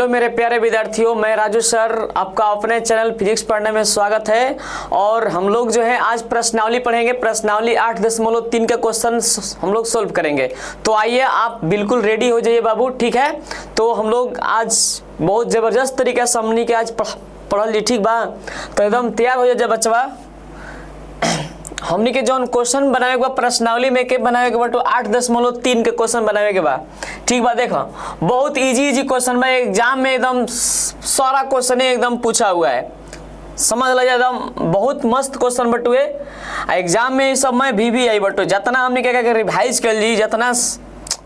Hello मेरे प्यारे विद्यार्थियों, मैं राजू सर, आपका अपने चैनल फिजिक्स पढ़ने में स्वागत है। और हम लोग जो है आज प्रश्नावली पढ़ेंगे। प्रश्नावली 8.3 का क्वेश्चन हम लोग सोल्व करेंगे। तो आइए, आप बिल्कुल रेडी हो जाइए बाबू, ठीक है। तो हम लोग आज बहुत ज़बरदस्त तरीके से हमनी के आज पढ़ल जी, ठीक बा। तो एकदम तैयार हो जाए बच्चा। हमनी के जौन क्वेश्चन बनावे के बा प्रश्नावली में के बनावे के बा तो 8.3 के क्वेश्चन बनावे के बा, ठीक बा। देखो बहुत इजी क्वेश्चन बा, एग्जाम में एकदम सारा क्वेश्चन एकदम पूछा हुआ है, समझ लीजिए। एकदम बहुत मस्त क्वेश्चन बटुए। एग्जाम में सब में भी आई बटू, जितना हमने क्या रिवाइज कर ली जितना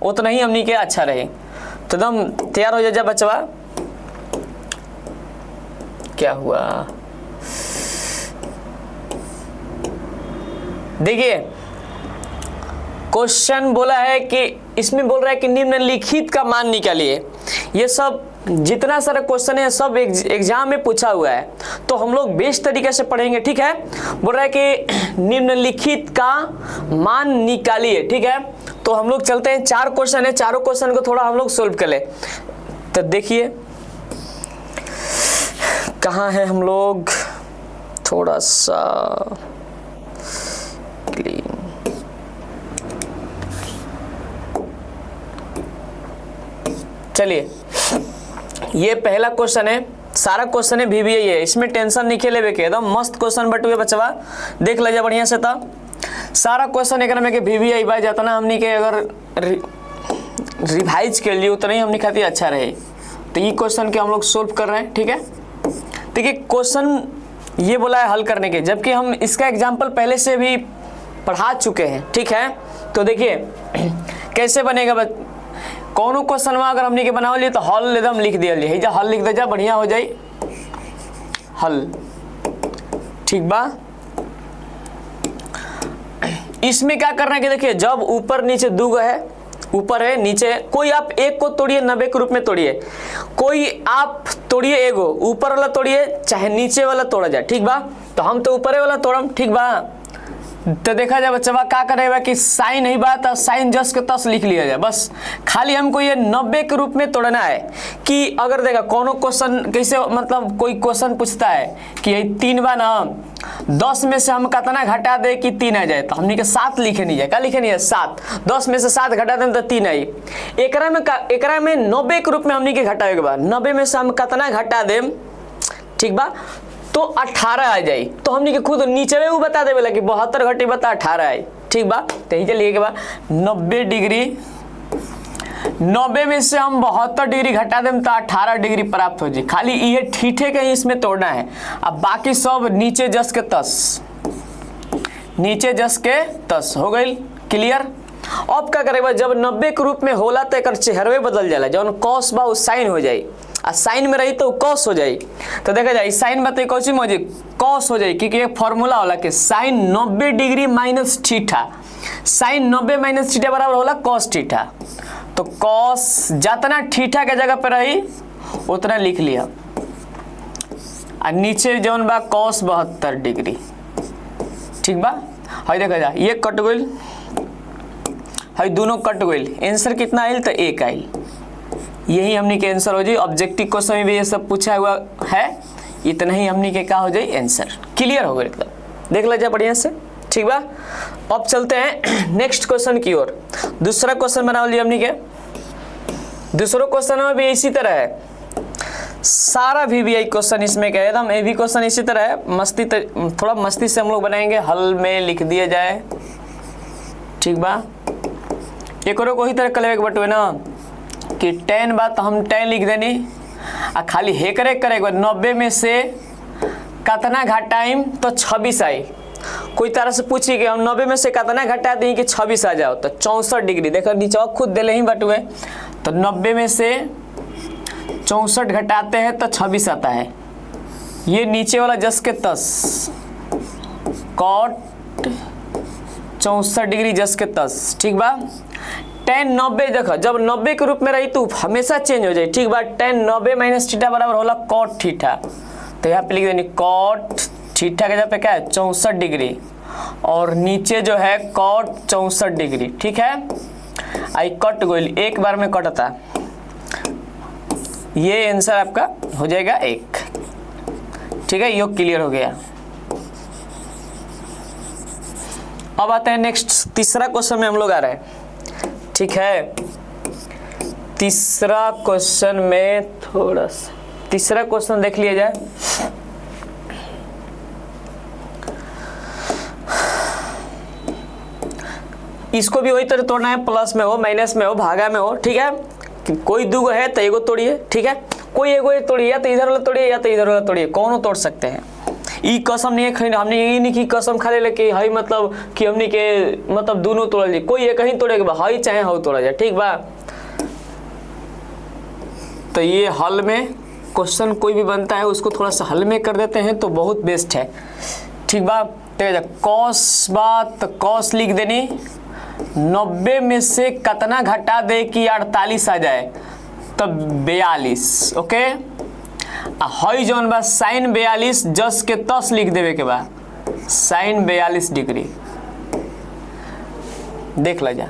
उतना ही हमने के अच्छा रहे। तो एकदम तैयार हो जाए बच्चा। क्या हुआ देखिए, क्वेश्चन बोला है कि इसमें बोल रहा है कि निम्नलिखित का मान निकालिए। ये सब जितना सारा क्वेश्चन है सब एग्जाम में पूछा हुआ है, तो हम लोग बेस्ट तरीके से पढ़ेंगे, ठीक है। बोल रहा है कि निम्नलिखित का मान निकालिए, ठीक है। तो हम लोग चलते हैं, 4 क्वेश्चन है, चारों क्वेश्चन को थोड़ा हम लोग सोल्व कर ले। तो देखिए कहाँ है हम लोग, थोड़ा सा चलिए। ये पहला क्वेश्चन है, सारा क्वेश्चन है VBI है, इसमें टेंशन नहीं खेले के, एकदम मस्त क्वेश्चन बटुए बच्चा, देख लीजिए बढ़िया से। था सारा क्वेश्चन एक में के VBI बा, जितना हमने के अगर रिवाइज कर लिए उतना ही हमने खातिर अच्छा रहे। तो ये क्वेश्चन के हम लोग सोल्व कर रहे हैं, ठीक है। देखिए क्वेश्चन ये बोला है हल करने के, जबकि हम इसका एग्जाम्पल पहले से भी पढ़ा चुके हैं, ठीक है। तो देखिए कैसे बनेगा। कौनो क्वेश्चन में अगर हमने के बनाओ लिए तो हल एकदम लिख दिया लिए, हल लिख दे जा, बढ़िया हो जाए हल, ठीक बा। इसमें क्या करना है कि देखिए, जब ऊपर नीचे दूगो है, ऊपर है नीचे, कोई आप एक को तोड़िए 90 के रूप में तोड़िए, कोई आप तोड़िए एगो, ऊपर वाला तोड़िए चाहे नीचे वाला तोड़ा जाए, ठीक बा। तो हम तो ऊपर वाला तोड़म, ठीक बा। तो देखा जाए बच्चा क्या करेगा कि साइन ही बात, साइन जस के तस लिख लिया जाए, बस। खाली हमको ये 90 के रूप में तोड़ना है। कि अगर देखा कोनो क्वेश्चन कैसे, मतलब कोई क्वेश्चन पूछता है कि ये 3 बा ना, 10 में से हम कितना घटा दे कि 3 आ जाए, तो हमने के 7 लिखे नहीं है, क्या लिखे नहीं है 7। 10 में से 7 घटा दें तो 3 आई। एकरा में 90 के रूप में हमने के घटावे के बाद 90 में से हम कितना घटा दें, ठीक बा, तो 18 आ जाए। तो हमने के खुद नीचे में वो बता दे बोला कि 72 घटे बता 18 आए, ठीक बा। तो यही चलिए के बाद 90 डिग्री, 90 में से हम 72 डिग्री घटा दें तो 18 डिग्री प्राप्त हो जाए। खाली ये ठीठे के ही इसमें तोड़ना है, अब बाकी सब नीचे जस के तस, नीचे जस के तस हो गई, क्लियर। अब क्या करेगा, जब 90 के रूप में होला तो एक चेहरवे बदल जाला, जब कॉस बा साइन हो जाए, आ साइन में रही तो कॉस हो जाए। तो देखा जाए साइन बताइए कौन में हो जाए, कॉस हो जाए, क्योंकि एक फॉर्मूला होला कि sine 90 degree minus theta, sine 90 minus theta बराबर होला कॉस थीटा। तो कॉस जितना थीटा के जगह पे रही उतना लिख लिया, और नीचे जौन बा कॉस 72 डिग्री, ठीक बा। हाई देखा जाए ये कट गई, हाई दोनों कट गई, आंसर कितना आयल तो 1 आयल। यही हमने के आंसर हो जाए। ऑब्जेक्टिव क्वेश्चन में भी ये सब पूछा हुआ है, इतना ही हमने के क्या हो जाए आंसर, क्लियर हो गया एकदम, देख लीजिए बढ़िया से, ठीक बा। अब चलते हैं नेक्स्ट क्वेश्चन की ओर। दूसरा क्वेश्चन बना लिया हमने के। दूसरों क्वेश्चन में भी इसी तरह है, सारा VBI क्वेश्चन इसमें क्या है, एकदम ये भी क्वेश्चन इसी तरह है। थोड़ा मस्ती से हम लोग बनाएंगे, हल में लिख दिया जाए, ठीक बा। एक और कोई तरह कलेवे बटुए ना कि 10 बात तो हम 10 लिख देनी, आ खाली हे करेगा 90 में से कितना घटाइम तो 26 आई। कोई तरह से पूछी कि हम 90 में से कितना घटा दें कि 26 आ जाओ, तो 64 डिग्री, देखो नीचे खुद दे ही बटुए। तो 90 में से 64 घटाते हैं तो 26 आता है। ये नीचे वाला जस के तस, कॉट 64 डिग्री जस के तस, ठीक बा। 10 90 देखो, जब 90 के रूप में रही तो हमेशा चेंज हो जाए, ठीक बा। 10 90 माइनस थीटा बराबर होला कॉट थीटा। तो यहाँ पे लिख देनी कॉट थीटा के जगह पे क्या है 64 डिग्री, और नीचे जो है कॉट 64 डिग्री, ठीक है। आई कट गई, एक बार में कटता, ये आंसर आपका हो जाएगा 1। ठीक है, योग क्लियर हो गया। अब आते हैं नेक्स्ट, तीसरा क्वेश्चन में हम लोग आ रहे हैं। ठीक है, तीसरा क्वेश्चन में थोड़ा सा, तीसरा क्वेश्चन देख लिया जाए। इसको भी वही तरह तोड़ना है, प्लस में हो, माइनस में हो, भागा में हो। ठीक है, कोई दूगो है तो एगो तोड़िए। ठीक है, कोई एगो तोड़िए, या तो इधर वाला तोड़िए या तो इधर वाला तोड़िए, कौन तोड़ सकते हैं। ई कसम नहीं है, हमने ये नहीं की कसम खा ले कि हई मतलब कि हमने के मतलब दोनों तोड़ ली, कोई एक ही तोड़े के बा, हई चाहे हो तोड़ा जाए। ठीक बा, तो ये हल में क्वेश्चन कोई भी बनता है उसको थोड़ा सा हल में कर देते हैं तो बहुत बेस्ट है। ठीक बा, कॉस बात कॉस लिख देनी, 90 में से कितना घटा दे कि 48 आ जाए, तब 42। ओके, हई जौन बा साइन 42 जस के तस लिख देवे के बा, साइन 42 डिग्री। देख ला जा,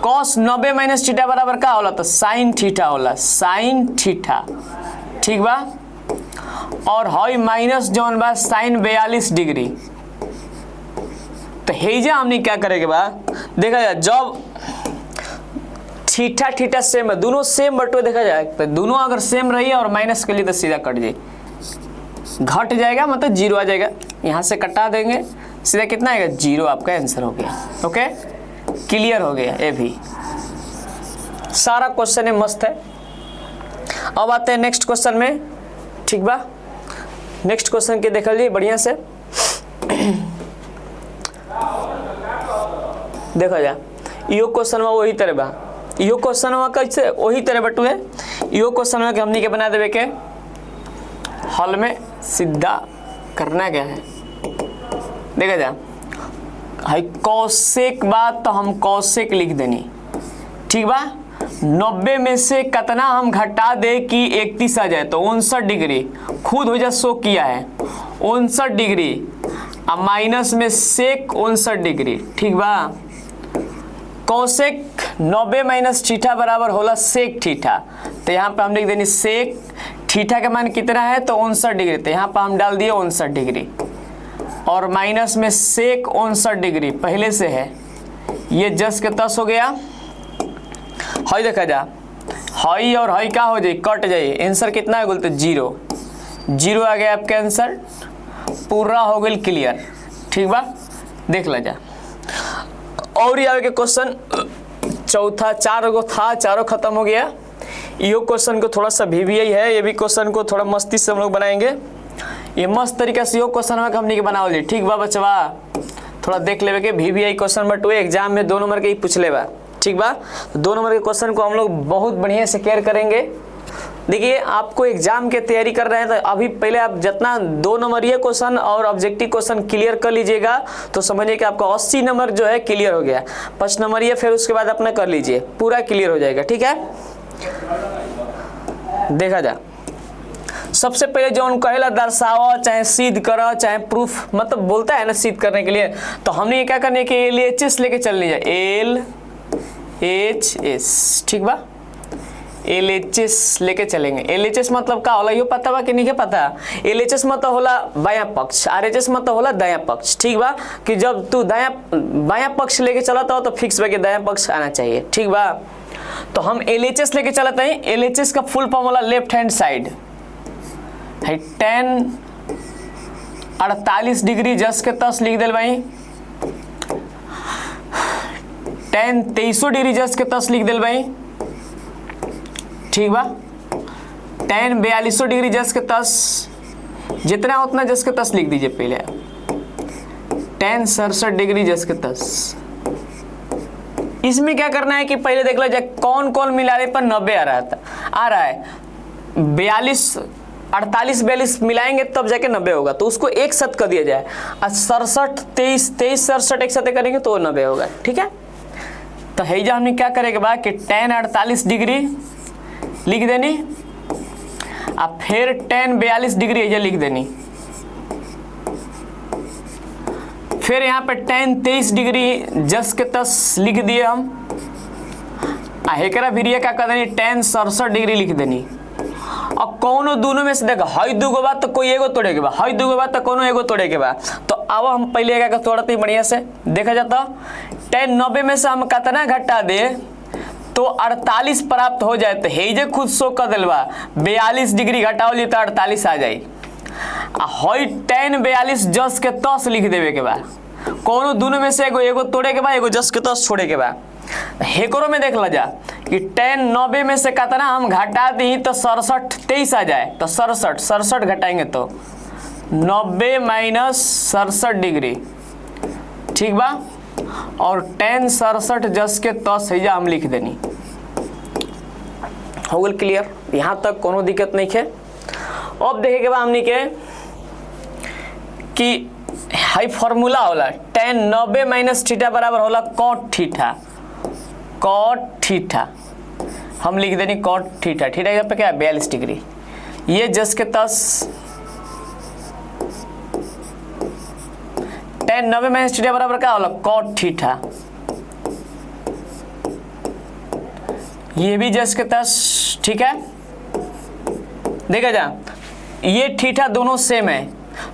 कॉस 90 माइनस थीटा बराबर का होला, तो साइन थीटा होला, साइन थीटा। ठीक बा, और हई माइनस जौन बा साइन 42 डिग्री। तो हेजा हमने क्या करेंगे बा, देखा जाए जब थीटा थीटा सेम है, दोनों सेम बटुए देखा जाए, तो दोनों अगर सेम रही है और माइनस के लिए तो सीधा कट जाए, घट जाएगा मतलब 0 आ जाएगा। यहाँ से कटा देंगे, सीधा कितना आएगा 0, आपका आंसर हो गया। ओके, क्लियर हो गया। ये भी सारा क्वेश्चन है, मस्त है। अब आते हैं नेक्स्ट क्वेश्चन में। ठीक बा, नेक्स्ट क्वेश्चन के देख लीजिए बढ़िया से। देखा जा, यो क्वेश्चन वही तरह बा, यो क्वेश्चन कैसे वही तरह बटू है। यो क्वेश्चन के हमनी के बना देवे के हल में सीधा करना क्या है, देखा जा, हाई कौशिक बात तो हम कौशिक लिख देनी। ठीक बा, 90 में से कितना हम घटा दे कि 31 आ जाए, तो 59 डिग्री, खुद हो जा शो किया है 59 डिग्री, अब माइनस में सेक 59 डिग्री। ठीक बा, कौशिक 90 माइनस थीटा बराबर होला सेक थीटा, तो यहाँ पे हम लिख देनी सेक थीटा का मान कितना है, तो 59 डिग्री, तो यहाँ पे हम डाल दिए 59 डिग्री, और माइनस में सेक 59 डिग्री पहले से है, ये जस के तस हो गया। हई देखा जा, हई और हई क्या हो जाए, कट जाए, आंसर कितना है बोलते 0, 0 आ गया आपका आंसर, पूरा हो गया क्लियर। ठीक बा, देख ला जा। और ये आगे के क्वेश्चन चौथा, 4 गो था, चारों खत्म हो गया। यो क्वेश्चन को थोड़ा सा VBI है, ये भी क्वेश्चन को थोड़ा मस्ती से हम लोग बनाएंगे। ये मस्त तरीका से यो क्वेश्चन में हमने के बनाओ ली। ठीक बा बचवा, थोड़ा देख लेवे के VBI question but way exam में 2 नंबर के ही पूछ लेबा। ठीक बा, 2 नंबर के क्वेश्चन को हम लोग बहुत बढ़िया से केयर करेंगे। देखिए, आपको एग्जाम के तैयारी कर रहे हैं तो अभी पहले आप जितना 2 नंबरीय क्वेश्चन और ऑब्जेक्टिव क्वेश्चन क्लियर कर लीजिएगा तो समझिए कि आपका 80 नंबर जो है क्लियर हो गया। 5 नंबरीय फिर उसके बाद अपना कर लीजिए, पूरा क्लियर हो जाएगा। ठीक है, देखा जा, सबसे पहले जो उनको कहेला दर्शाओ, चाहे सिद्ध करो, चाहे प्रूफ मतलब बोलता है ना सिद्ध करने के लिए, तो हमने ये क्या करने के LHS लेके चलनी है, LHS। ठीक बा, LHS लेके चलेंगे। LHS मतलब का होला, यो पता बा कि नहीं पता। LHS मतलब होला बायां पक्ष, RHS मतलब होला दायां पक्ष। ठीक बा, कि जब तू बायां पक्ष लेके चलाता हो तो फिक्स बा कि दायां पक्ष आना चाहिए। ठीक बा, तो हम LHS लेके चलाते हैं। LHS का फुल फॉर्म होला लेफ्ट हैंड साइड है, tan 48 डिग्री जस के तस लिख दिल भाई, tan 2300 डिग्री जस के तस लिख दिल भाई। ठीक बा, tan 4200 डिग्री जस के तस, जितना उतना जस के तस लिख दीजिए पहले, tan 67 डिग्री जस के तस। इसमें क्या करना है कि पहले देख लो जाए कौन कौन मिलाने पर 90 आ रहा है 42 48 42 मिलाएंगे तब जाके 90 होगा, तो उसको एक साथ कर दिया जाए। 67 23 23 67 एक साथ करेंगे तो 90 होगा। ठीक है, तो हैजा हमने क्या करेंगे बा कि tan 48 डिग्री लिख देनी, अब फिर tan 42 डिग्री हैजा लिख देनी, फिर यहाँ पे tan 23 डिग्री जस के तस लिख दिए हम, एकरा भी क्या कर देनी tan 67 डिग्री लिख देनी। अब कोनो दोनों में से देखो हई दूगो बात तो कोई एगो तोड़े के बा, हई दूगो बात तो कोनो एगो तोड़े के बा। तो अब हम पहले क्या तोड़ते बढ़िया से देखा जाता। tan 90 में से हम कितना घटा दे तो 48 प्राप्त हो जाए। तो हे खुद शो कर दिल बा 42 डिग्री घटाओ ली तो 48 आ जाए। हई tan 42 जस के तस लिख देवे के बा। कोनो दोनों में से एगो तोड़े के बा, एगो जस के तस छोड़े के बा। हेकरो में देख ला जा कि tan 90 में से कितना हम घटा दी तो 67 23 आ जाए। तो 67 घटाएंगे तो 90 माइनस 67 डिग्री, ठीक बा। और tan 67 जस के तस है हम लिख देनी। हो गल क्लियर, यहाँ तक कोनो दिक्कत नहीं है। अब देखे के बाद हमनी के कि हाई फॉर्मूला होला tan 90 माइनस थीटा बराबर होला cot थीटा। cot थीटा हम लिख देनी cot थीटा। थीटा यहाँ पे क्या है 42 डिग्री। ये जस के तस tan 90 माइनस थीटा बराबर क्या होला cot थीटा। ये भी जस के तस, ठीक है। देखा जा ये थीटा दोनों सेम है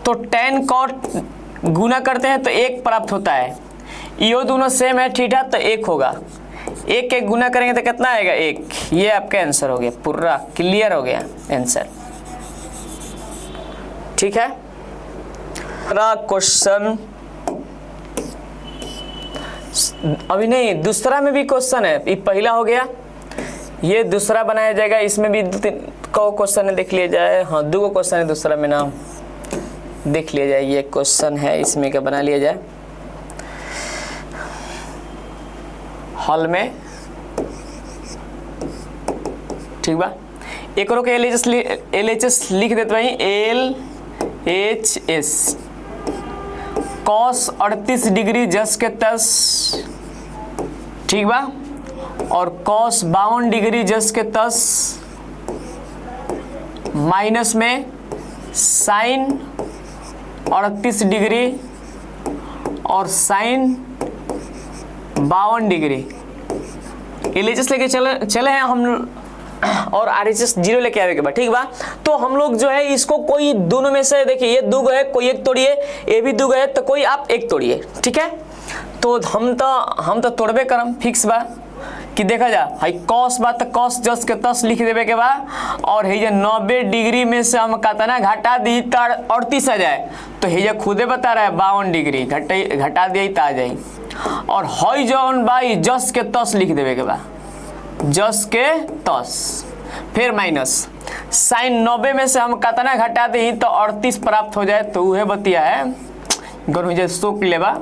तो tan cot गुना करते हैं तो 1 प्राप्त होता है। ये दोनों सेम है थीटा तो 1 होगा। 1 1 गुना करेंगे तो कितना आएगा 1। ये आपका आंसर हो गया, पूरा क्लियर हो गया आंसर, ठीक है। क्वेश्चन अभी नहीं, दूसरा में भी क्वेश्चन है। ये पहला हो गया, ये दूसरा बनाया जाएगा। इसमें भी 2-3 क्वेश्चन है, देख लिया जाए। हाँ 2 क्वेश्चन है दूसरा में ना, देख लिया जाए। ये क्वेश्चन है, इसमें क्या बना लिया जाए हॉल में, ठीक बा। एक के LHS लिख देते भाई LHS cos 38 डिग्री जस के तस, ठीक बा। और cos 52 डिग्री जस के तस माइनस में sin 38 डिग्री और sin 52 डिग्री। LHS लेके चले हैं हम और RHS 0 लेके आवे के बाद, ठीक बा। तो हम लोग जो है इसको कोई दोनों में से देखिए, ये 2 है कोई 1 तोड़िए, ये भी 2 है तो कोई आप 1 तोड़िए, ठीक है। तो हम तो तोड़बे करम, फिक्स बा कि देखा जा हाई cos बा तो cos जस के तस लिख देवे के बा। और हे जे 90 डिग्री में से हम कितना घटा दी तो 38 आ जाए। तो हे जे खुदे बता रहा है 52 डिग्री घटा दिए तो आ जाए। और हई जौन बा जस के तस लिख देवे के बा, जस के तस। फिर माइनस sin 90 में से हम कितना घटा दी तो 38 प्राप्त हो जाए। तो वह बतिया है गणुजे शोक लेबा,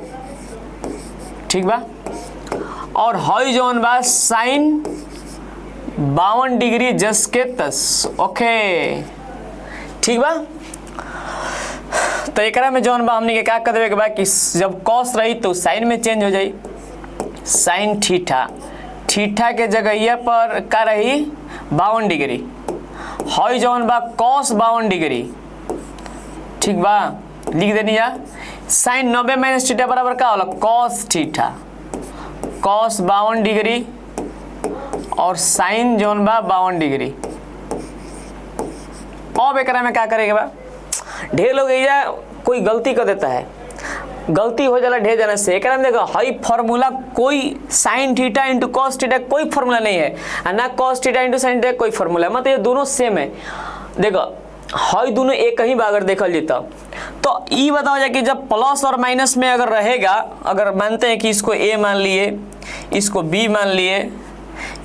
ठीक बा। और हई जौन बा sin 52 डिग्री जस के तस, ओके, ठीक बा। तो एकरा में जौन बा हमने के क्या कर देवे के बा कि जब cos रही तो sin में चेंज हो जाई, sin थीटा। थीटा के जगह पर का रही 52 डिग्री। हई जौन बा cos 52 डिग्री, ठीक बा, लिख देनी या sin 90 माइनस थीटा बराबर का होला cos थीटा। cos 52 डिग्री और sin जौन बा 52 डिग्री। अब एकरा में क्या करेगा बा, ढेर लोग या कोई गलती कर देता है, गलती हो जाला ढेर जाने से। एकरा में देखो हाई फार्मूला कोई sin theta into cos theta कोई फार्मूला नहीं है, ना cos theta into sin theta कोई फार्मूला, मतलब ये दोनों सेम है। देखो हाई दोनों एक ही बार अगर देखल जाता तो ये बताओ जाए कि जब प्लस और माइनस में अगर रहेगा, अगर मानते हैं कि इसको A मान लिए, इसको B मान लिए,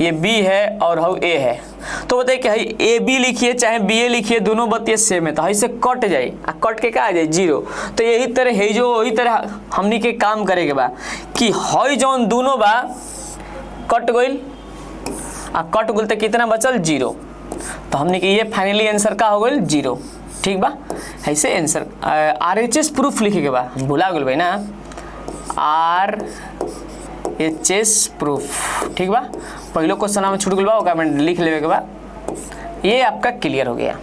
ये B है और हाउ A है, तो बताइए कि हाई AB लिखिए चाहे BA लिखिए, दोनों बतिये सेम है। तो हाई से कट जाए, कट के क्या आ जाए 0। तो यही तरह है जो वही तरह हमनी के काम करेके बा कि हाई जौन दोनों बा कट गइल, कट गइल तो कितना बचल 0। तो हमने कि ये फाइनली आंसर का हो गइल 0, ठीक बा। ऐसे आंसर RHS प्रूफ लिखे के बा, भुला गइल भाई ना, RHS प्रूफ, ठीक बा। पहले क्वेश्चन में छूट गइल बा, ओका में लिख लेवे के बा। ये आपका क्लियर हो गया,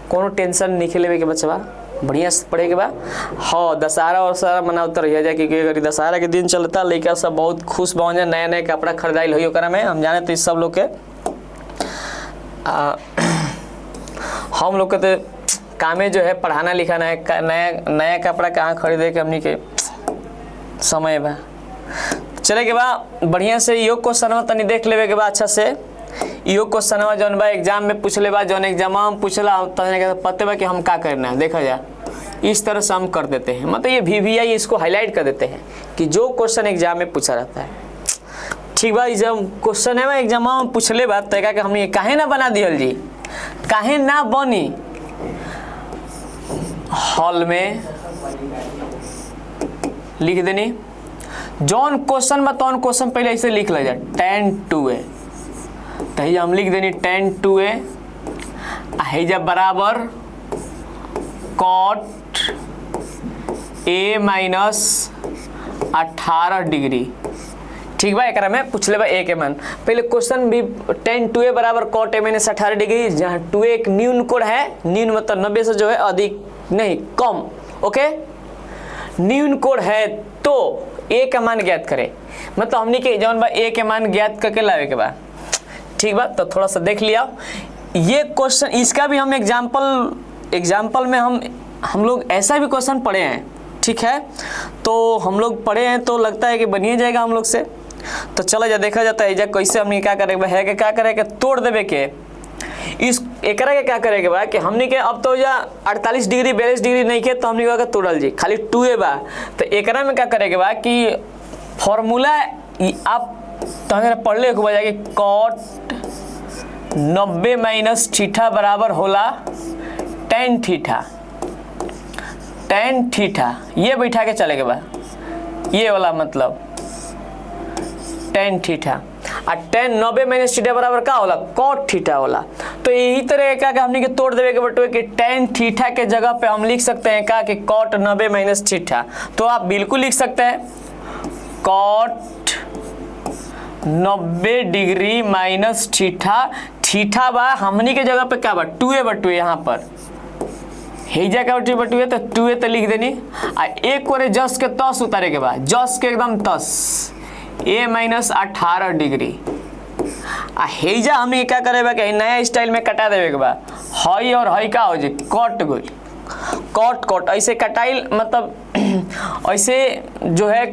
कोनो टेंशन नहीं लेवे के बच्चा बा। बढ़िया से पढ़े के बाद हाँ दशहरा और सारा मनावत रहिए जा, क्योंकि अगर दशहरा के दिन चलता लड़का सब बहुत खुश बन जाए, नया नया कपड़ा खरीदाइल हुई ओकरा में। हम जाने तो इस सब लोग के हम लोग के तो कामे जो है पढ़ाना लिखाना है, नया नया कपड़ा कहाँ खरीदे के हमनी के समय बा। चले के बाद बढ़िया से योग क्वेश्चन तनी देख लेवे के बाद अच्छा से योग क्वेश्चन जौन बा एग्जाम में पूछले बा, जौन एग्जाम में पूछला तने पते बा कि हम का करना है। देखा जाए इस तरह से हम कर देते हैं, मतलब ये VVI इसको हाईलाइट कर देते हैं कि जो क्वेश्चन एग्जाम में पूछा रहता है। ठीक बा, जब क्वेश्चन है एग्जाम में पूछले बा तरीका के हमने काहे ना बना दियल जी, काहे ना बनी। हॉल में लिख देनी जौन क्वेश्चन बा तौन क्वेश्चन पहले ऐसे लिख ला जाए tan 2a, तो हम लिख देनी tan 2a हैजा बराबर cot a माइनस 18 डिग्री। ठीक बा, एकरा में पूछले बा a के मान। पहले क्वेश्चन भी tan 2a बराबर cot a माइनस 18 डिग्री, जहाँ 2a एक न्यून कोण है, न्यून मतलब 90 से जो है अधिक नहीं कम, ओके न्यून कोण है तो a का मान ज्ञात करे, मतलब हमने के जौन बा a के मान ज्ञात करके लावे के बाद। ठीक बा, तो थोड़ा सा देख लिया ये क्वेश्चन, इसका भी हम एग्जाम्पल में हम लोग ऐसा भी क्वेश्चन पढ़े हैं। ठीक है, तो हम लोग पढ़े हैं तो लगता है कि बनिए जाएगा हम लोग से। तो चलो जा देखा जाता है कैसे हमने क्या करेगा है कि क्या करे के तोड़ देवे के इस एकरा के क्या करे के बा कि हमने के अब तो या 48 डिग्री 42 डिग्री नहीं के तो हमने का तोड़ल जी खाली 2a बा। तो एकरा में क्या करे के बा कि फॉर्मूला आप तो पढ़ ले के बजाय कि cot 90 माइनस थीटा बराबर होला tan थीटा, tan थीटा ये बैठा के चले के बा, ये वाला मतलब tan थीटा और tan 90 माइनस थीटा बराबर का होला cot थीटा होला। तो यही तरह का हमने के तोड़ देवे के बटुए कि tan थीटा के जगह पे हम लिख सकते हैं का कि cot 90 माइनस थीटा। तो आप बिल्कुल लिख सकते हैं cot 90 degree minus theta, theta बा हमनी के जगह पे क्या बा 2a बटुए, यहाँ पर हेजा का बटुए तो 2a तो लिख देनी आ एक करे जस के तस उतारे के बाद जस के एकदम तस a माइनस 18 डिग्री आ हेजा हमें क्या करे बा कि नया स्टाइल में कटा देवे के बाद हई और हई का हो जी कट गई, कट ऐसे कटाइल मतलब ऐसे जो है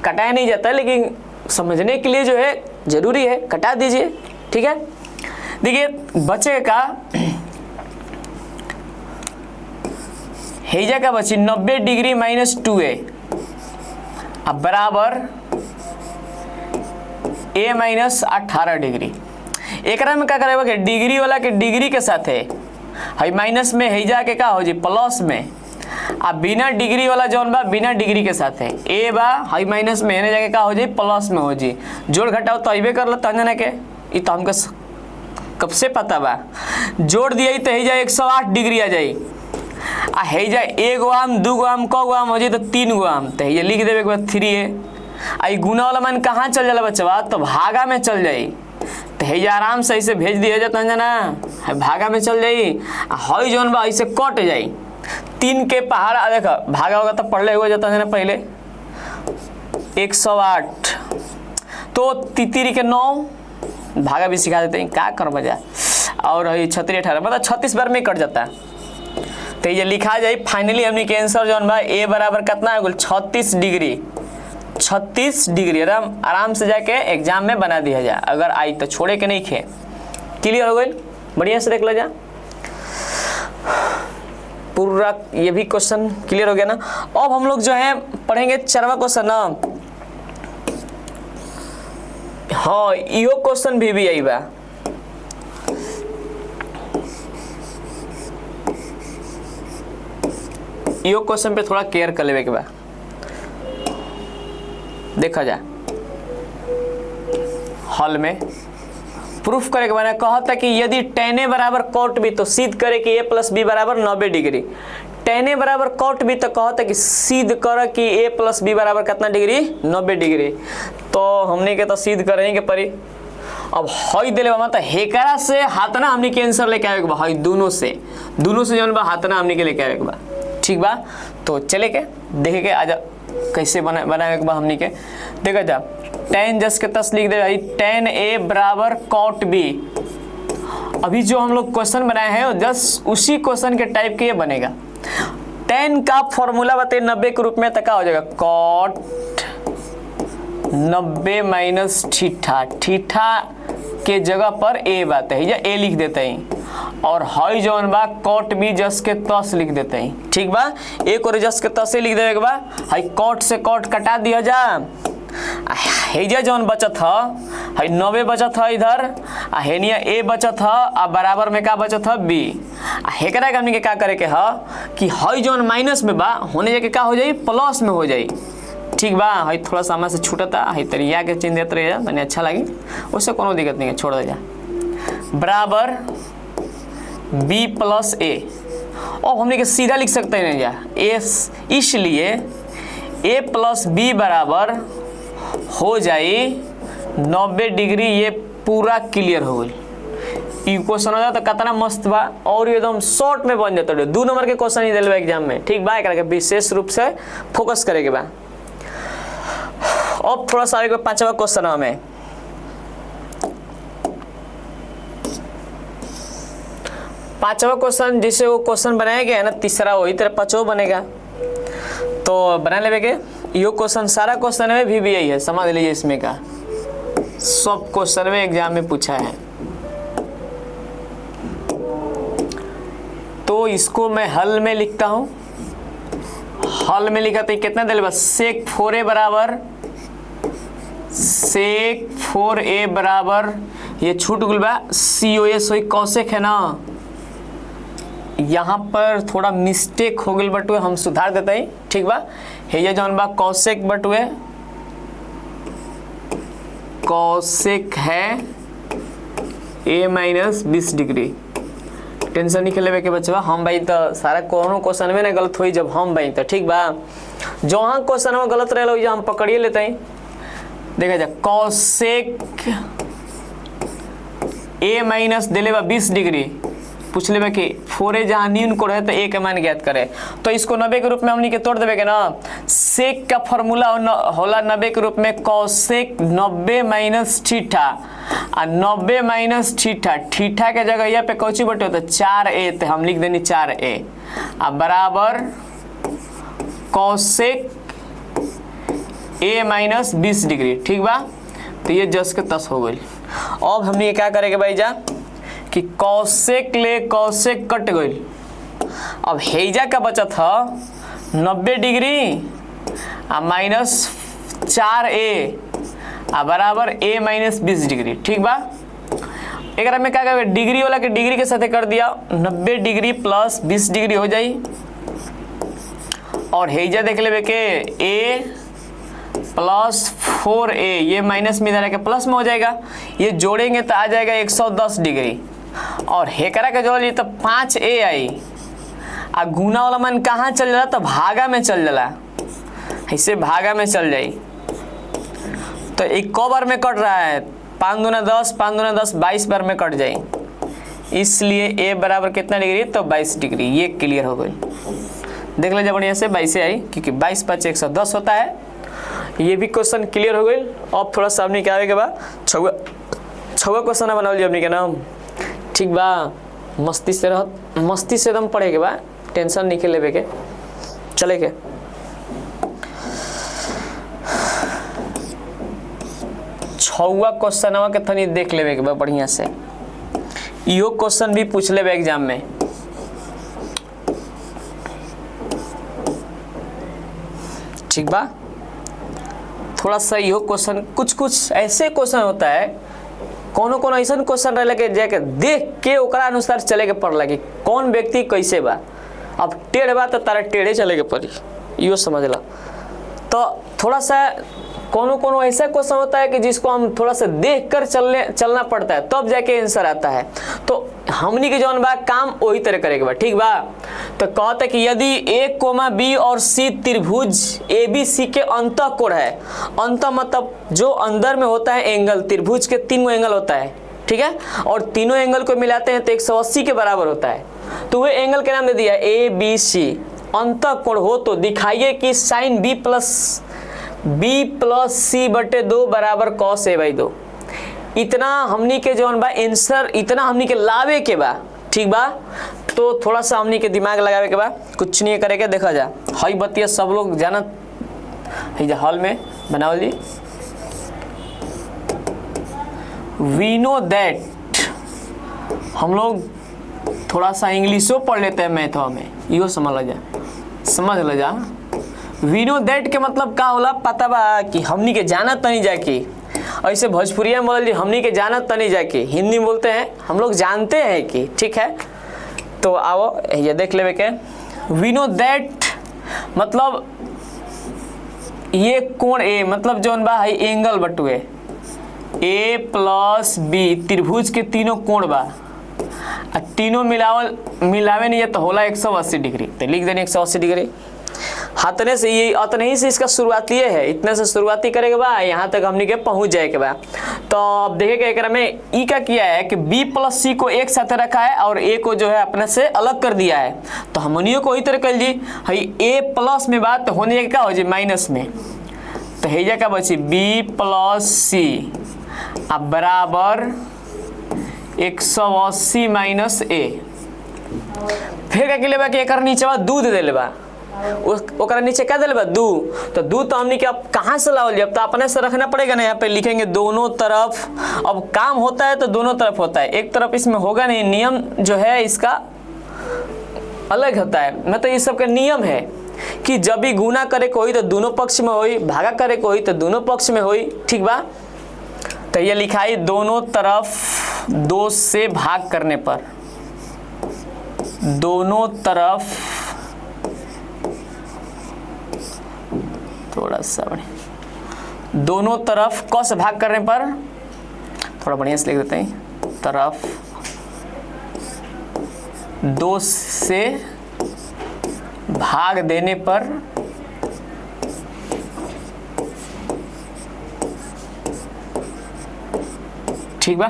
कटाया नहीं जाता, लेकिन समझने के लिए जो है जरूरी है कटा दीजिए। ठीक है, देखिए बचे का हेजा का बची 90 डिग्री माइनस 2a अब बराबर a माइनस 18 डिग्री। एक में क्या करेगा कि डिग्री वाला के डिग्री के साथ है हई माइनस में हेजा के का हो जी प्लस में, अब बिना डिग्री वाला जौन बा बिना डिग्री के साथ है a बा हई माइनस में हेने जाके का हो जी प्लस में हो जी, जोड़ घटाओ तो अबे कर लो तंजना के ये तो हमको कब से पता बा। जोड़ दिया तो हेजा 108 डिग्री आ जाई आ हेजा 1 आम 2 आम क आम हो जाए तो 3 आम, तो ये लिख देवे के बाद 3a। आई गुना वाला मान कहाँ चल जाला बच्चा तो भागा में चल जाई, तो हेजा आराम से ऐसे भेज दिया जाता है ना भागा में चल जाई, हई जौन बा ऐसे कट जाई 3 के पहाड़ देखा भागा होगा तो पढ़ले हुए जाता है ना पहले 108 तो तितरी के 9 भागा भी सिखा देते हैं क्या कर बजा और 36 18 मतलब 36 बार में कट जाता है। तो ये लिखा जाए फाइनली हमने के आंसर जौन बा a बराबर कितना है 36 डिग्री, 36 डिग्री आराम से जाके एग्जाम में बना दिया जाए, अगर आई तो छोड़े के नहीं खे। क्लियर हो गई, बढ़िया से देख लो जा पूरा ये भी क्वेश्चन क्लियर हो गया ना। अब हम लोग जो है पढ़ेंगे 4वां क्वेश्चन ना, हाँ यो क्वेश्चन भी आई बा। यो क्वेश्चन पे थोड़ा केयर कर लेवे के बा, देखा जा हॉल में प्रूफ करे के बारे कहता कि यदि tan a बराबर cot b तो सिद्ध करे कि a प्लस b बराबर 90 डिग्री। tan a बराबर cot b तो कहता कि सिद्ध करे कि a प्लस b बराबर कितना डिग्री 90 डिग्री। तो हमने के तो सिद्ध करेंगे परी। अब हई दिले बा तो हेकरा से हाथना हमने के आंसर लेके आवे के बा, हई दोनों से जौन बा हाथना हमने के लेके आवे के बा। ठीक बा। तो चले के देखे के आजा कैसे बनाए के बाद हमनी के देखा जा tan जस के तस लिख दे भाई tan a बराबर cot b। अभी जो हम लोग क्वेश्चन बनाए हैं जस्ट उसी क्वेश्चन के टाइप के ये बनेगा। tan का फॉर्मूला बताइए 90 के रूप में तो क्या हो जाएगा cot 90 माइनस थीटा, थीटा के जगह पर a बात है या a लिख देते हैं और हाई जौन बा cot b जस के तस लिख देते हैं, ठीक बा। एक और जस के तस लिख देवे के बा हाई cot से cot कटा दिया जा, हेजा जौन बचत है हाई 90 बचत है इधर आ हेनिया a बचत है आ बराबर में का बचत है b। हेकरा के हमनी के का करे के है कि हाई जौन माइनस में बा होने जाके का हो जाई प्लस में हो जाई, ठीक बा। हाई थोड़ा सा से छूटता हाई तरिया के चिन्ह देते रहे मैंने अच्छा लगी, उससे कोनो दिक्कत नहीं है, छोड़ दे जा। बराबर b प्लस a और हमने के सीधा लिख सकते हैं जा एस, इसलिए a प्लस b बराबर हो जाए 90 डिग्री। ये पूरा क्लियर हो गई। क्वेश्चन हो जाए तो कितना मस्त बा और एकदम शॉर्ट में बन जाता है। 2 नंबर के क्वेश्चन ही दिलवा एग्जाम में, ठीक बा। एकरा के विशेष रूप से फोकस करे के बा। अब थोड़ा सा आगे 5वां क्वेश्चन हमें 5वां क्वेश्चन जिसे वो क्वेश्चन बनाया गया है ना तीसरा वही तरह 5वां बनेगा तो बना लेवे के। यो क्वेश्चन सारा क्वेश्चन में भी यही है, समझ लीजिए। इसमें का सब क्वेश्चन में एग्जाम में पूछा है तो इसको मैं हल में लिखता हूं। हल में लिखा तो कितना दिल बस सेक 4a बराबर सेक 4a बराबर ये छूट गुल बा COS हुई कौशिक है ना, यहाँ पर थोड़ा मिस्टेक हो गई बटुए, हम सुधार देते हैं, ठीक बा। ये जौन बा कौशिक बटुए कौशिक है a माइनस 20 डिग्री। टेंशन नहीं खेले के बच्चे हम भाई तो सारा कोनो क्वेश्चन में ना गलत हुई जब हम भाई तो ठीक बा। जो हाँ क्वेश्चन में गलत रहे हम पकड़िए लेते हैं। देखा जा कौशिक a माइनस दिले बा 20 डिग्री, पूछ ले कि 4a जहाँ न्यून कोड है तो a का मान ज्ञात करे तो इसको 90 के रूप में हमनी के तोड़ देवे के ना। सेक का फॉर्मूला होला 90 के रूप में कौशिक 90 माइनस थीटा आ 90 माइनस थीटा, थीटा के जगह यहाँ पे कौची बटे तो 4a तो हम लिख देनी 4a आ बराबर कौशिक a माइनस 20 डिग्री, ठीक बा। तो ये जस के तस हो गई। अब हमने क्या करेंगे भाई जा कि कौशिक ले कौशिक कट गई। अब हेजा का बचत है 90 डिग्री आ माइनस 4a आ बराबर a माइनस 20 डिग्री, ठीक बा। एक में क्या करेंगे डिग्री वाला के डिग्री के साथ कर दिया 90 डिग्री प्लस 20 डिग्री हो जाए और हेजा देख ले के a प्लस 4a ये माइनस में इधर आके प्लस में हो जाएगा, ये जोड़ेंगे तो आ जाएगा 110 डिग्री और हेकरा का जोड़ लिए तो 5a आई आ गुना वाला मान कहाँ चल जाला तो भागा में चल जाला, ऐसे भागा में चल जाई तो एक को बार में कट रहा है 5 दूना 10 5 दूना 10 22 बार में कट जाए, इसलिए a बराबर कितना डिग्री तो 22 डिग्री। ये क्लियर हो गई। देख लीजिए बढ़िया से 22 आई क्योंकि 22 5 110 होता है। ये भी क्वेश्चन क्लियर हो गई। अब थोड़ा सा अपनी क्या आगे के बाद छवा क्वेश्चन बना लिया अपनी के नाम, ठीक बा। मस्ती से एकदम पढ़े के बा, टेंशन नहीं के लेवे के चले के। छवा क्वेश्चन के तनी देख लेवे के बा बढ़िया से। यो क्वेश्चन भी पूछ लेवे एग्जाम में, ठीक बा। थोड़ा सा यो क्वेश्चन कुछ ऐसे क्वेश्चन होता है कोनो ऐसा क्वेश्चन रह लगे जाके देख के ओकरा अनुसार चले के पड़ लगे कौन व्यक्ति कैसे बा। अब टेढ़ बा तो तारा टेढ़े चले के पड़ी, यो समझ ला। तो थोड़ा सा कोनो ऐसा क्वेश्चन होता है कि जिसको हम थोड़ा सा देख कर चलना पड़ता है तब जाके आंसर आता है। तो हमनी के जौन बा काम वही तरह करे के बा, ठीक बा। तो कहते कि यदि a, b और c त्रिभुज ABC के अंतः कोण है, अंतः मतलब जो अंदर में होता है एंगल, त्रिभुज के 3 एंगल होता है, ठीक है, और तीनों एंगल को मिलाते हैं तो 180 के बराबर होता है। तो वह एंगल के नाम दे दिया ABC, अंतःकोण हो तो दिखाइए कि साइन बी प्लस सी बटे 2 बराबर कॉस ए बाई 2। इतना हमनी के जौन बा आंसर इतना हमनी के लावे के बा, ठीक बा। तो थोड़ा सा हमनी के दिमाग लगावे के बा, कुछ नहीं करे के, देखा जा हई बतिया सब लोग जानत है हॉल में बनाओ जी। वी नो दैट, हम लोग थोड़ा सा इंग्लिशो पढ़ लेते हैं मैथों में, इहो समझ ल जा। वी नो दैट के मतलब का होला पता बा कि हमनी के जानत तनी जाके, ऐसे भोजपुरिया में बोल जी हमनी के जानत तनी जाके, हिंदी में बोलते हैं हम लोग जानते हैं कि, ठीक है। तो आओ ये देख लेवे के, वी नो दैट मतलब ये कोण ए, मतलब जौन बा है एंगल बटुए ए प्लस बी, त्रिभुज के तीनों कोण बा, तीनों मिलावे नहीं है तो होला 180 डिग्री, तो लिख देनी 180 डिग्री। हाथने से ये अतने ही से इसका शुरुआती है, इतने से शुरुआती करेगा बा, यहाँ तक हमनी के पहुंच जाए के बा। तो अब देखेगा एक में ई का किया है कि बी प्लस सी को एक साथ रखा है और ए को जो है अपने से अलग कर दिया है। तो हमनियों को वही तरह कर जी, ए प्लस में बात तो होने क्या हो जी माइनस में, तो है क्या बची बी प्लस सी अब बराबर 180 माइनस ए। फिर क्या लेबा कि एक नीचे बा दूध दे लेबा, ओकरा नीचे क्या दे बा दू, तो दू तो हमने अब कहाँ से लावल जी, अब तो अपने से रखना पड़ेगा ना। यहाँ पे लिखेंगे दोनों तरफ, अब काम होता है तो दोनों तरफ होता है, एक तरफ इसमें होगा नहीं, नियम जो है इसका अलग होता है। मतलब ये सब का नियम है कि जब भी गुना करे को होई तो दोनों पक्ष में होई, भागा करे को होई तो दोनों पक्ष में होई, ठीक बा। तो ये लिखाई दोनों तरफ 2 से भाग करने पर, दोनों तरफ थोड़ा सा बढ़िया, दोनों तरफ क से भाग करने पर, थोड़ा बढ़िया से लिख देते हैं, तरफ 2 से भाग देने पर ठीक बा।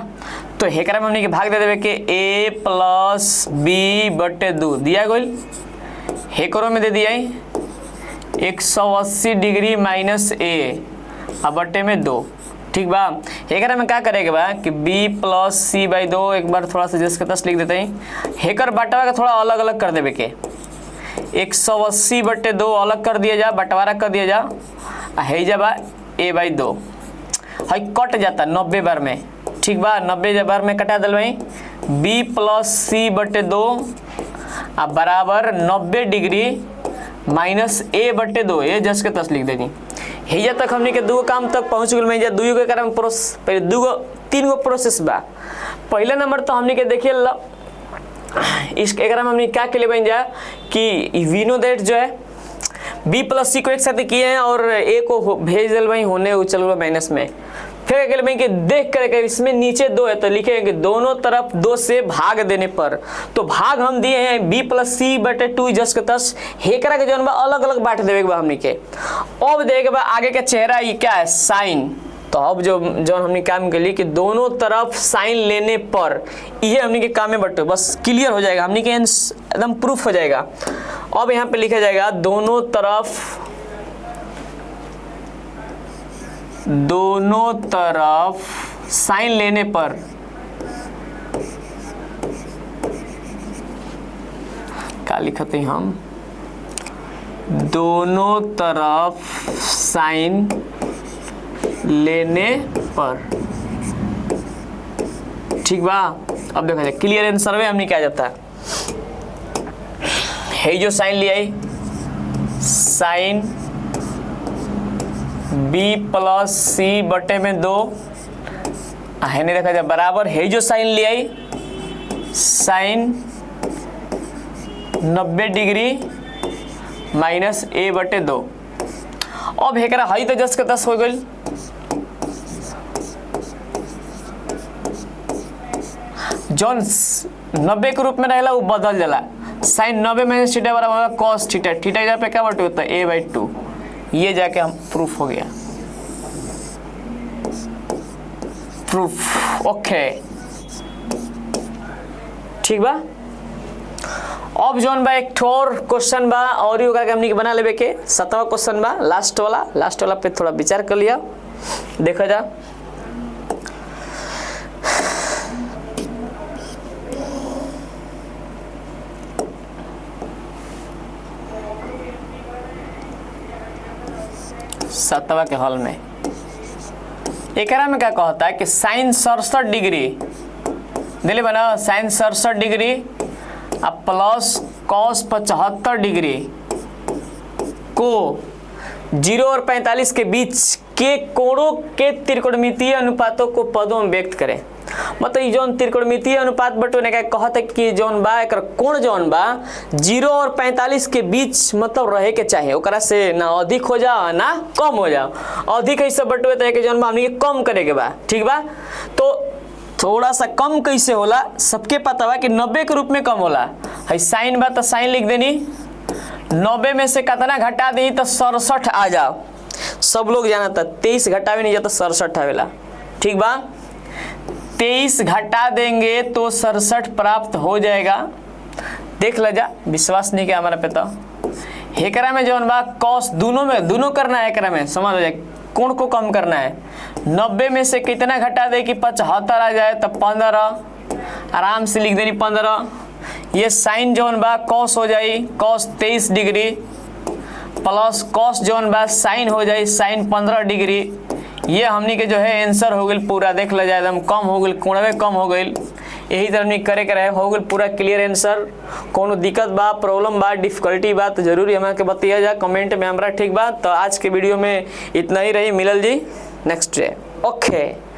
तो हेकरा में हमने के भाग दे देवे के a प्लस बी बटे 2 दिया गई, हेकरो में दे दिया 180 डिग्री माइनस ए अब बटे में 2, ठीक बा। हेकर में क्या करेगा बा कि b प्लस सी बाई 2, एक बार थोड़ा सा जिसके तस लिख देते हैं, हेकर बटवा का थोड़ा अलग अलग कर देवे के, 180 बटे 2 अलग कर दिया जा, बंटवारा कर दिया जा, है जा बा a बाई 2, हई कट जाता 90 बार में, ठीक बा। 90 बार में कटा दिल भाई b प्लस सी बटे 2 अब बराबर 90 डिग्री माइनस ए बटे 2, ये जस के तस लिख देनी। हेजा तक हमने के दो काम तक पहुंच गए में, दुई के कारण पहले 3 गो प्रोसेस बा। पहला नंबर तो हमने के देखिए इस एक में हमने क्या के लिए बन जा कि वी नो दैट जो है बी प्लस सी को एक साथ किए हैं और ए को भेज दिल भाई होने चल गया माइनस में। फिर अकेले में कि देख कर इसमें नीचे 2 है तो लिखेंगे दोनों तरफ 2 से भाग देने पर, तो भाग हम दिए हैं b प्लस सी बटे 2 जस के तस, हेकरा के जौन बा अलग अलग बांट देवे के बा हमनी के। अब देखे बा आगे का चेहरा ये क्या है साइन, तो अब जो हमने काम के लिए कि दोनों तरफ साइन लेने पर, ये हमने के काम में बटे बस क्लियर हो जाएगा, हमने के एकदम प्रूफ हो जाएगा। अब यहाँ पे लिखा जाएगा दोनों तरफ साइन लेने पर क्या लिखते हैं हम, दोनों तरफ साइन लेने पर, ठीक बा। अब देखा जाए क्लियर आंसर में हमने क्या जाता है जो साइन लिया साइन b प्लस सी बटे में 2 है नहीं देखा जाए बराबर है जो साइन लिया साइन 90 डिग्री माइनस ए बटे 2। अब हेकरा हई तो जस के तस हो गई, जौन 90 के रूप में रहेला वो बदल जाला, साइन 90 माइनस थीटा बराबर होगा कॉस थीटा, थीटा इधर पे क्या बटे होता है a बाई 2, ये जाके हम प्रूफ हो गया, प्रूफ ओके, ठीक बा। अब जौन बा एक ठोर क्वेश्चन बा और ओकरा के हमनी के बना लेबे के 7वां क्वेश्चन बा लास्ट वाला पे थोड़ा विचार कर लिया। देखा जा सातवां के हॉल में एकरा में क्या कहता है कि साइन 67 डिग्री दिले बना साइन 67 डिग्री अब प्लस कॉस 75 डिग्री को 0 और 45 के बीच के कोणों के त्रिकोणमितीय अनुपातों को पदों में व्यक्त करें। मतलब ये जौन त्रिकोणमितीय अनुपात बटोने का कहता है कि जौन बा एक कोण जौन बा 0 और 45 के बीच मतलब रहे के चाहिए, ओकरा से ना अधिक हो जाओ ना कम हो जाओ। अधिक ऐसे बटोए तो कि जौन बा हमनी के कम करे के बा, ठीक बा। तो थोड़ा सा कम कैसे होला सबके पता बा कि 90 के रूप में कम होला। है साइन बा तो साइन लिख देनी, 90 में से कितना घटा दी तो 67 आ जाओ। सब लोग जाना था 23 घटावे नहीं जाता 67 आवेला, ठीक बा। 23 घटा देंगे तो 67 प्राप्त हो जाएगा। देख ल जा, विश्वास नहीं किया हमारा पे तो एकरा में जौन बा कॉस दोनों करना है, एकरा में समझ हो जाए कोण को कम करना है। 90 में से कितना घटा दे कि 75 आ जाए तो 15, आराम से लिख देनी 15। ये साइन जौन बा कॉस हो जाए कॉस 23 डिग्री प्लस कॉस जौन बा साइन हो जाए साइन 15 डिग्री। ये हमनी के जो है आंसर हो गई पूरा। देख ल जाए एकदम कम हो गई, कोणवे कम हो गई। यही तरह हमनी करे के रहे हो गई पूरा क्लियर आंसर। कोनो दिक्कत बा प्रॉब्लम बा डिफिकल्टी बा तो जरूर हमरा के बताइए जा कमेंट में हमरा, ठीक बा। तो आज के वीडियो में इतना ही रही, मिलल जी नेक्स्ट डे। ओके।